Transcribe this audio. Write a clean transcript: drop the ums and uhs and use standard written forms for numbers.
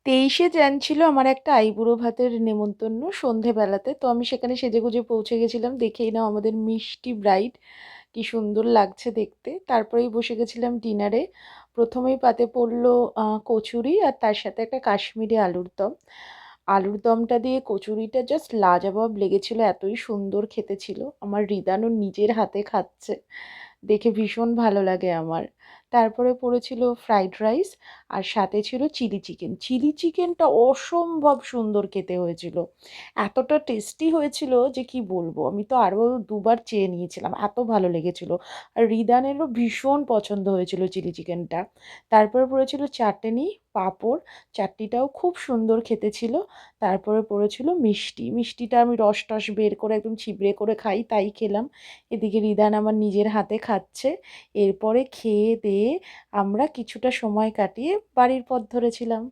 23শে jan ছিল আমার একটা আইবুড়ো ভাতের নেমন্তন্ন সন্ধেবেলাতে। তো আমি সেখানে সেজেগুজে পৌঁছে গেছিলাম। দেখেই নাও আমাদের মিষ্টি ব্রাইড কি সুন্দর লাগছে দেখতে। তারপরেই বসে গেছিলাম ডিনারে। প্রথমেই পাতে পড়লো কচুরি আর তার সাথে একটা কাশ্মীরি আলুর দম। আলুর দমটা দিয়ে কচুরিটা জাস্ট লাজবাব লেগেছিল, এতই সুন্দর খেতে ছিল। আমার রিদানও নিজের হাতে খাচ্ছে, দেখে ভীষণ ভালো লাগে আমার। তারপরে পড়েছিল ফ্রাইড রাইস আর সাথে ছিল চিলি চিকেন। চিলি চিকেনটা অসম্ভব সুন্দর খেতে হয়েছিল, এতটা টেস্টি হয়েছিল যে কি বলবো। আমি তো আরও দুবার চেয়ে নিয়েছিলাম, এত ভালো লেগেছিল। আর রিদানেরও ভীষণ পছন্দ হয়েছিল চিলি চিকেনটা। তারপরে পড়েছিল চাটনি, পাঁপড়। চাটনিটাও খুব সুন্দর খেতে ছিল। তারপরে পড়েছিল মিষ্টি। মিষ্টিটা আমি রস টস বের করে একদম ছিবড়ে করে খাই, তাই খেলাম। এদিকে রিদান আমার নিজের হাতে খাচ্ছে। এরপরে খেয়ে দিয়ে আমরা কিছুটা সময় কাটিয়ে বাড়ির পথ ধরেছিলাম।